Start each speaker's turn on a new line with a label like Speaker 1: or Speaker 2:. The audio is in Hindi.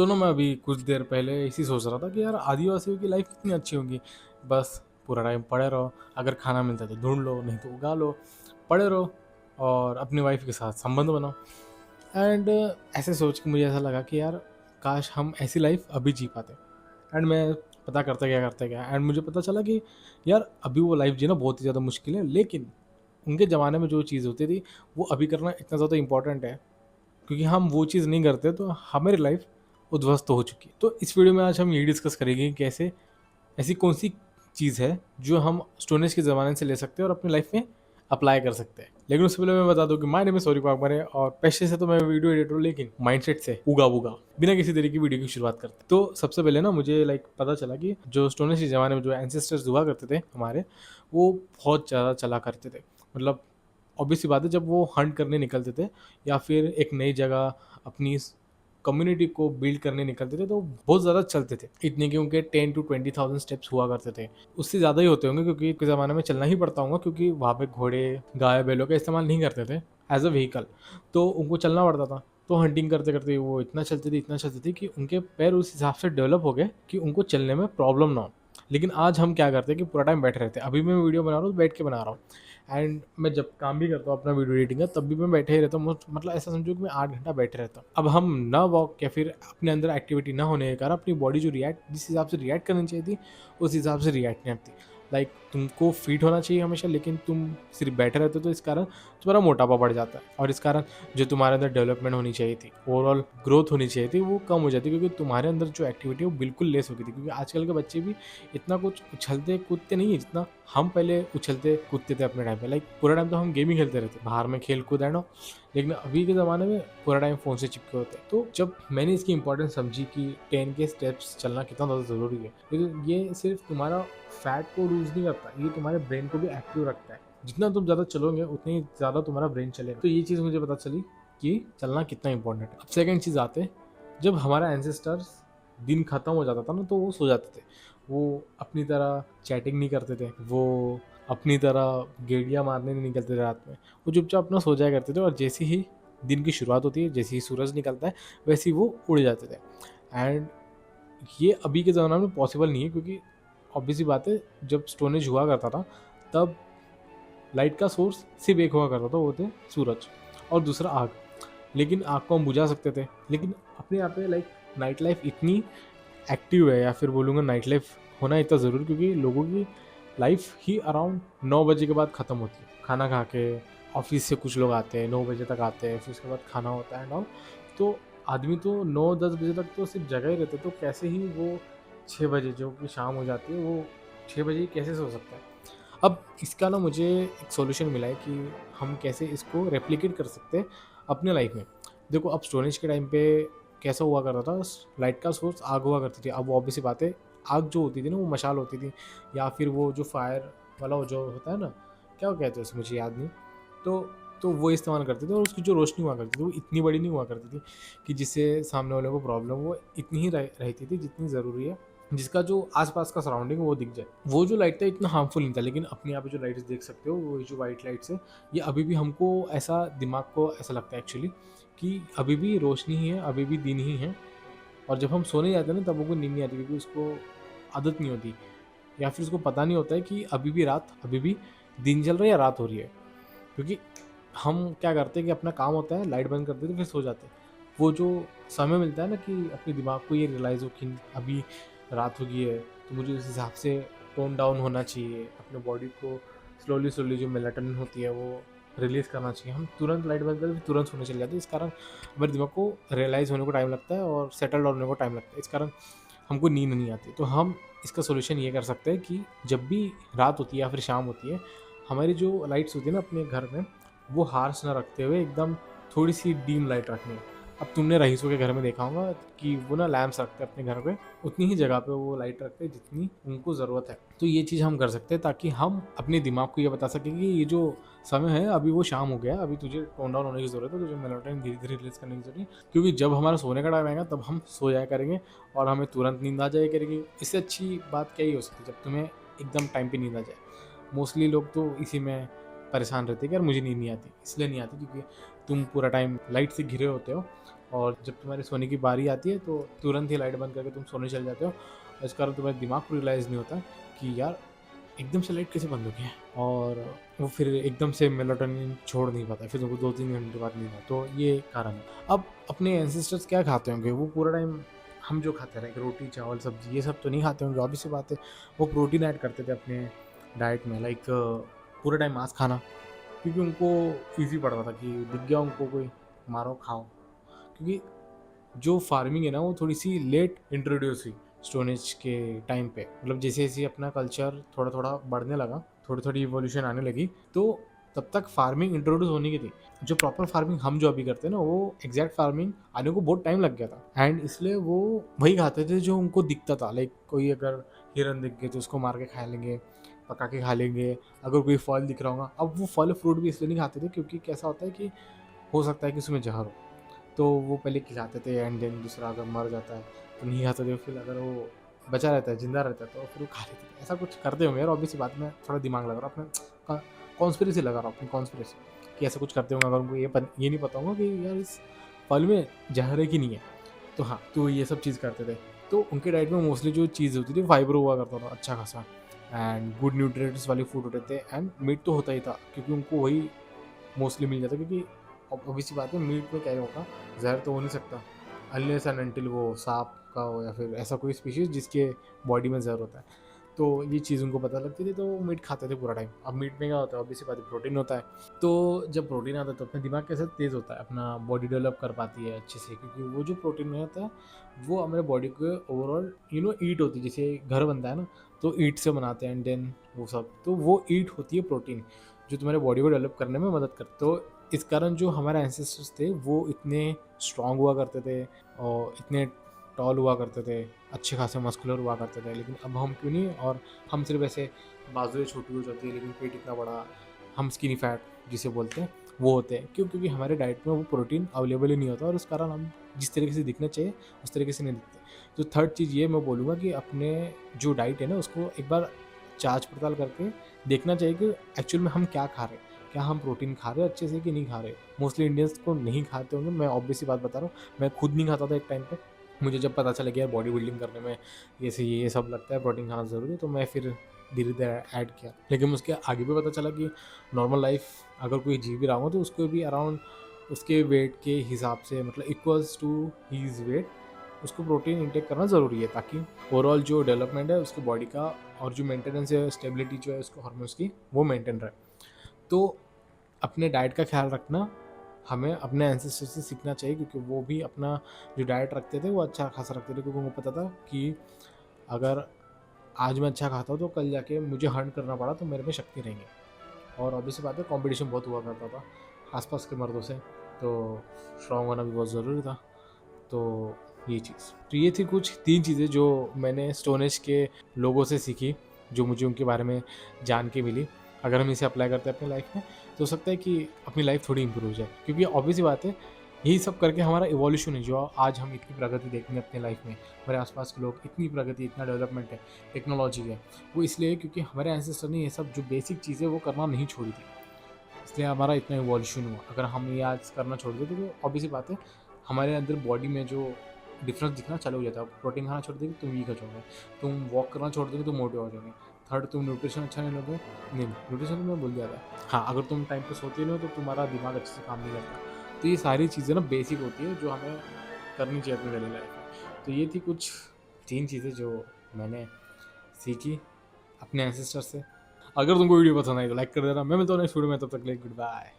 Speaker 1: तो ना मैं अभी कुछ देर पहले इसी सोच रहा था कि यार आदिवासियों की लाइफ कितनी अच्छी होगी। बस पूरा टाइम पड़े रहो, अगर खाना मिलता है तो ढूंढ लो, नहीं तो उगा लो, पड़े रहो और अपनी वाइफ के साथ संबंध बनाओ। एंड ऐसे सोच के मुझे ऐसा लगा कि यार काश हम ऐसी लाइफ अभी जी पाते। एंड मैं पता करते गया एंड मुझे पता चला कि यार अभी वो लाइफ जीना बहुत ही ज़्यादा मुश्किल है, लेकिन उनके ज़माने में जो चीज़ होती थी वो अभी करना इतना ज़्यादा इंपॉर्टेंट है, क्योंकि हम वो चीज़ नहीं करते तो हमारी लाइफ उद्ध्वस्त हो चुकी है। तो इस वीडियो में आज हम यही डिस्कस करेंगे कि कैसे ऐसी कौन सी चीज़ है जो हम स्टोन एज के ज़माने से ले सकते हैं और अपनी लाइफ में अप्लाई कर सकते हैं। लेकिन उससे पहले मैं बता दूं कि my name is Saurikh Waghmare और पेशे से तो मैं वीडियो एडिटर हूँ, लेकिन माइंडसेट से उगा बुगा बिना किसी तरीके की वीडियो की शुरुआत करते हैं। तो सबसे पहले ना मुझे पता चला कि जो स्टोन एज के ज़माने में जो एंसेस्टर्स हुआ करते थे हमारे, वो बहुत ज़्यादा चला करते थे। मतलब ऑब्वियस सी बात है, जब वो हंट करने निकलते थे या फिर एक नई जगह अपनी कम्युनिटी को बिल्ड करने निकलते थे तो बहुत ज़्यादा चलते थे। इतने कि उनके 10 to 20,000 स्टेप्स हुआ करते थे। उससे ज़्यादा ही होते होंगे, क्योंकि के ज़माने में चलना ही पड़ता होगा, क्योंकि वहाँ पे घोड़े गाय बैलों का इस्तेमाल नहीं करते थे एज अ व्हीकल। तो उनको चलना पड़ता था। तो हंटिंग करते करते वो इतना चलते थे कि उनके पैर उस हिसाब से डेवलप हो गए कि उनको चलने में प्रॉब्लम ना हो। लेकिन आज हम क्या करते हैं कि पूरा टाइम बैठे रहते हैं। अभी मैं वीडियो बना रहा हूँ, बैठ के बना रहा हूँ। एंड मैं जब काम भी करता हूँ अपना वीडियो एडिटिंग का, तब भी मैं बैठे ही रहता हूँ। मतलब ऐसा समझो कि मैं 8 घंटा बैठे रहता हूँ। अब हम ना वॉक या फिर अपने अंदर एक्टिविटी ना होने के कारण अपनी बॉडी जो रिएक्ट जिस हिसाब से रिएक्ट करनी चाहिए थी उस हिसाब से रिएक्ट नहीं करती। तुमको फिट होना चाहिए हमेशा, लेकिन तुम सिर्फ बैठे रहते हो, तो इस कारण तुम्हारा मोटापा बढ़ जाता है और इस कारण जो तुम्हारे अंदर डेवलपमेंट होनी चाहिए थी, ओवरऑल ग्रोथ होनी चाहिए थी, वो कम हो जाती है, क्योंकि तुम्हारे अंदर जो एक्टिविटी है वो बिल्कुल लेस हो गई थी। क्योंकि आजकल के बच्चे भी इतना कुछ उछलते कूदते नहीं है जितना हम पहले उछलते कूदते थे अपने टाइम पे। पूरा टाइम तो हम गेम ही खेलते रहते, बाहर में खेल कूद एंड। लेकिन अभी के ज़माने में पूरा टाइम फ़ोन से चिपके होते हैं। तो जब मैंने इसकी इंपॉर्टेंस समझी कि 10 के स्टेप्स चलना कितना ज़्यादा ज़रूरी है, क्योंकि ये सिर्फ तुम्हारा फैट को लूज नहीं करता, ये तुम्हारे ब्रेन को भी एक्टिव रखता है। जितना तुम ज़्यादा चलोगे उतनी ही ज़्यादा तुम्हारा ब्रेन चलेगा। तो ये चीज़ मुझे पता चली कि चलना कितना इंपॉर्टेंट है। अब सेकेंड चीज़ आते हैं, जब हमारा एंसेस्टर्स दिन ख़त्म हो जाता था ना, तो वो सो जाते थे। वो अपनी तरह चैटिंग नहीं करते थे, वो अपनी तरह गेड़ियाँ मारने नहीं निकलते थे रात में। वो चुपचाप अपना सो जाया करते थे और जैसे ही दिन की शुरुआत होती है, जैसे ही सूरज निकलता है, वैसे ही वो उड़ जाते थे। एंड ये अभी के ज़माने में पॉसिबल नहीं है, क्योंकि ऑब्वियस सी बात है, जब स्टोन एज हुआ करता था तब लाइट का सोर्स सिर्फ एक हुआ करता था, वो थे सूरज और दूसरा आग। लेकिन आग को हम बुझा सकते थे, लेकिन अपने यहाँ पे नाइट लाइफ इतनी एक्टिव है, या फिर बोलूँगा नाइट लाइफ होना इतना ज़रूरी, क्योंकि लोगों की लाइफ ही अराउंड 9 बजे के बाद ख़त्म होती है। खाना खा के ऑफिस से कुछ लोग आते हैं, 9 बजे तक आते हैं, फिर उसके बाद खाना होता है एंड ऑल। तो आदमी तो 9-10 बजे तक तो सिर्फ जगह ही रहते, तो कैसे ही वो 6 बजे जो कि शाम हो जाती है, वो 6 बजे कैसे सो सकता है। अब इसका ना मुझे एक सॉल्यूशन मिला है कि हम कैसे इसको रेप्लिकेट कर सकते हैं अपने लाइफ में। देखो, अब स्टोरेज के टाइम पे कैसा हुआ करता था, लाइट का सोर्स आग हुआ करती थी। अब वो ऑब्वियस सी बात है, आग जो होती थी ना वो मशाल होती थी, या फिर वो जो फायर वाला वो जो होता है ना, क्या कहते हैं उसे, मुझे याद नहीं। तो तो वो इस्तेमाल करते थे और उसकी जो रोशनी हुआ करती थी वो इतनी बड़ी नहीं हुआ करती थी कि जिससे सामने वाले को प्रॉब्लम, वो इतनी ही रहती थी जितनी ज़रूरी है, जिसका जो आसपास का सराउंडिंग है वो दिख जाए। वो जो लाइट था इतना हार्मफुल नहीं था। लेकिन अपने यहाँ पे जो लाइट्स देख सकते हो, वो जो वाइट लाइट्स है, ये अभी भी हमको ऐसा दिमाग को ऐसा लगता है एक्चुअली कि अभी भी रोशनी ही है, अभी भी दिन ही है। और जब हम सोने जाते हैं ना, तब वो नींद नहीं आती, क्योंकि उसको आदत नहीं होती, या फिर उसको पता नहीं होता है कि अभी भी दिन चल रहा है या रात हो रही है। क्योंकि हम क्या करते हैं कि अपना काम होता है, लाइट बंद कर देते हैं, फिर सो जाते हैं। वो जो समय मिलता है ना कि अपने दिमाग को ये रियलाइज़ हो कि अभी रात हो गई है, तो मुझे उस हिसाब से टोन डाउन होना चाहिए, अपने बॉडी को स्लोली स्लोली जो मेलाटोनिन होती है वो रिलीज़ करना चाहिए। हम तुरंत लाइट बंद करते फिर तुरंत सोने चले जाते हैं। इस कारण हमारे दिमाग को रियलाइज़ होने को टाइम लगता है और सेटल डाउन होने को टाइम लगता है। इस कारण हमको नींद नहीं आती। तो हम इसका सॉल्यूशन ये कर सकते हैं कि जब भी रात होती है या फिर शाम होती है, हमारी जो लाइट्स होती है ना अपने घर में, वो हार्श ना रखते हुए एकदम थोड़ी सी डीम लाइट रखनी है। अब तुमने रईसों के घर में देखा होगा कि वो ना लैंप्स रखते हैं अपने घर पे, उतनी ही जगह पे वो लाइट रखते हैं जितनी उनको ज़रूरत है। तो ये चीज़ हम कर सकते हैं, ताकि हम अपने दिमाग को ये बता सकें कि ये जो समय है अभी वो शाम हो गया, अभी तुझे टोन डाउन होने की ज़रूरत है, तुझे मेलाटोनिन धीरे धीरे रिलीज करने की ज़रूरत है। क्योंकि जब हमारा सोने का टाइम आएगा तब हम सो जाया करेंगे और हमें तुरंत नींद आ जाया करेगी। इससे अच्छी बात क्या ही हो सकती है जब तुम्हें एकदम टाइम पे नींद आ जाए। मोस्टली लोग तो इसी में परेशान रहते हैं कि यार मुझे नींद नहीं आती। इसलिए नहीं आती क्योंकि तुम पूरा टाइम लाइट से घिरे होते हो, और जब तुम्हारे सोने की बारी आती है तो तुरंत ही लाइट बंद करके तुम सोने चले जाते हो। इस कारण तुम्हारे दिमाग को रियलाइज़ नहीं होता कि यार एकदम से लाइट कैसे बंद हो गई है, और वो फिर एकदम से मेलाटोनिन छोड़ नहीं पाता है, फिर तुमको 2-3 घंटे बाद नींद आए, तो ये कारण है। अब अपने एंसेस्टर्स क्या खाते होंगे? वो पूरा टाइम हम जो खाते रहे रोटी, चावल, सब्ज़ी ये सब तो नहीं खाते होंगे, ऑब्वियस सी बात है। वो प्रोटीन ऐड करते थे अपने डाइट में, लाइक पूरा टाइम मांस खाना, क्योंकि उनको ईज़ी पड़ता था कि दिख गया उनको कोई, मारो, खाओ। क्योंकि जो फार्मिंग है ना वो थोड़ी-सी लेट इंट्रोड्यूस हुई स्टोन एज के टाइम पे। मतलब जैसे-जैसे अपना कल्चर थोड़ा-थोड़ा बढ़ने लगा, थोड़ी-थोड़ी इवोल्यूशन आने लगी, तो तब तक फार्मिंग इंट्रोड्यूस होने की थी। जो प्रॉपर फार्मिंग हम जो अभी करते हैं ना, वो एग्ज़ैक्ट फार्मिंग आने को बहुत टाइम लग गया था, एंड इसलिए वो वही खाते थे जो उनको दिखता था। लाइक कोई अगर हिरन दिख गए तो उसको मार के खा लेंगे, पका के खा लेंगे। अगर कोई फल दिख रहा होगा, अब वो फल फ्रूट भी इसलिए नहीं खाते थे क्योंकि कैसा होता है कि हो सकता है कि उसमें जहर हो। तो वो पहले खिलाते थे, एंड देन दूसरा अगर मर जाता है तो नहीं खाते थे, फिर अगर वो बचा रहता है, ज़िंदा रहता है, तो फिर वो खा लेते थे। ऐसा कुछ करते होंगे यार, ऑब्वियस सी बात। में थोड़ा दिमाग लगा रहा हूँ अपने, कॉन्स्पिरेसी लगा रहा हूँ अपनी कॉन्स्पिरेसी, कि ऐसा कुछ करते होंगे अगर उनको ये नहीं पता होगा कि यार इस फल में जहर है कि नहीं है। तो हाँ, तो ये सब चीज़ करते थे। तो उनके डाइट में मोस्टली जो चीज़ होती थी फाइबर हुआ करता था अच्छा खासा, एंड गुड न्यूट्रिएंट्स वाले फूड होते थे, एंड मीट तो होता ही था क्योंकि उनको वही मोस्टली मिल जाता, क्योंकि ऑब्वियस सी बात है मीट में क्या होगा, ज़हर तो हो नहीं सकता अनलेस एंड अनटिल वो सांप का हो या फिर ऐसा कोई स्पीशीज़ जिसके बॉडी में ज़हर होता है। तो ये चीज़ उनको पता लगती थी, तो वो मीट खाते थे पूरा टाइम। अब मीट में क्या होता है, ऑब्वियस सी बात है प्रोटीन होता है। तो जब प्रोटीन आता है तो अपना दिमाग कैसे तेज़ होता है, अपना बॉडी डेवलप कर पाती है अच्छे से, क्योंकि वो जो प्रोटीन में होता है वो हमारे बॉडी को ओवरऑल ईट होती है। जैसे घर बनता है ना, तो ईट से बनाते हैं, एंड देन वो सब, तो वो ईट होती है प्रोटीन, जो तुम्हारे बॉडी को डेवलप करने में मदद करते। तो इस कारण जो हमारे एंसेस्टर्स थे वो इतने स्ट्रांग हुआ करते थे और इतने टॉल हुआ करते थे, अच्छे खासे मस्कुलर हुआ करते थे। लेकिन अब हम क्यों नहीं, और हम सिर्फ ऐसे बाजुएं छोटी हो जाती है लेकिन पेट इतना बड़ा, हम स्किनी फैट जिसे बोलते हैं वो होते हैं। क्यों? क्योंकि हमारे डाइट में वो प्रोटीन अवेलेबल ही नहीं होता, और उस कारण हम जिस तरीके से दिखना चाहिए उस तरीके से नहीं दिखते। तो थर्ड चीज़ ये मैं बोलूँगा कि अपने जो डाइट है ना उसको एक बार जांच पड़ताल करके देखना चाहिए कि एक्चुअल में हम क्या खा रहे हैं। क्या हम प्रोटीन खा रहे हैं अच्छे से कि नहीं खा रहे? मोस्टली इंडियंस को नहीं खाते होंगे, मैं ऑब्वियस सी बात बता रहा हूँ। मैं खुद नहीं खाता था एक टाइम पे। मुझे जब पता चला कि यार बॉडी बिल्डिंग करने में ये सब लगता है, प्रोटीन खाना ज़रूरी है, तो मैं फिर धीरे-धीरे ऐड किया। लेकिन उसके आगे भी पता चला कि नॉर्मल लाइफ़ अगर कोई जी भी रहा हो तो उसको भी अराउंड उसके वेट के हिसाब से, मतलब इक्वल्स टू हीज़ वेट, उसको प्रोटीन इंटेक करना ज़रूरी है, ताकि ओवरऑल जो डेवलपमेंट है उसकी बॉडी का और जो मेंटेनेंस है, स्टेबिलिटी जो है उसको हार्मोन्स की, वो मेंटेन रहे। तो अपने डाइट का ख्याल रखना हमें अपने एंसेस्टर से सीखना चाहिए, क्योंकि वो भी अपना जो डाइट रखते थे वो अच्छा खासा रखते थे, क्योंकि उनको पता था कि अगर आज मैं अच्छा खाता हूँ तो कल जाके मुझे हर्न करना पड़ा तो मेरे में शक्ति रहेंगी। और ऑब्वियस बात है कंपटीशन बहुत हुआ करता था आसपास के मर्दों से, तो स्ट्रॉन्ग होना भी बहुत ज़रूरी था। तो ये चीज़, तो ये थी कुछ 3 चीज़ें जो मैंने स्टोन एज के लोगों से सीखी, जो मुझे उनके बारे में जान के मिली। अगर हम इसे अप्लाई करते हैं अपनी लाइफ में तो हो सकता है कि अपनी लाइफ थोड़ी इंप्रूव हो जाए, क्योंकि ऑब्वियस सी बात है यही सब करके हमारा इवोल्यूशन है, जो आज हम इतनी प्रगति देखते हैं अपने लाइफ में। हमारे आसपास के लोग इतनी प्रगति, इतना डेवलपमेंट है, टेक्नोलॉजी है, वो इसलिए है क्योंकि हमारे एंसेस्टर ने ये सब जो बेसिक चीज़ें वो करना नहीं छोड़ी थी, इसलिए हमारा इतना इवोल्यूशन हुआ। अगर हम ये आज करना छोड़ दें तो ऑब्वियस सी बात है हमारे अंदर बॉडी में जो डिफरेंस दिखना चालू हो जाता है। प्रोटीन खाना छोड़ देंगे तुम वीक हो जाओगे, तुम वॉक करना छोड़ दोगे तो मोटे हो जाओगे। थर्ड, तुम न्यूट्रिशन अच्छा नहीं लोगे, नहीं न्यूट्रिशन तो मैं भूल गया था। हाँ, अगर तुम टाइम पे सोते नहीं हो तो तुम्हारा दिमाग अच्छे से काम नहीं करता। तो ये सारी चीज़ें ना बेसिक होती है जो हमें करनी चाहिए अपनी डेली लाइफ में। तो ये थी कुछ 3 चीज़ें जो मैंने सीखी अपने एंसेस्टर से। अगर तुमको वीडियो पसंद आई तो लाइक कर देना। मैं मिलता हूँ नेक्स्ट वीडियो में, तब तक के लिए गुड बाय।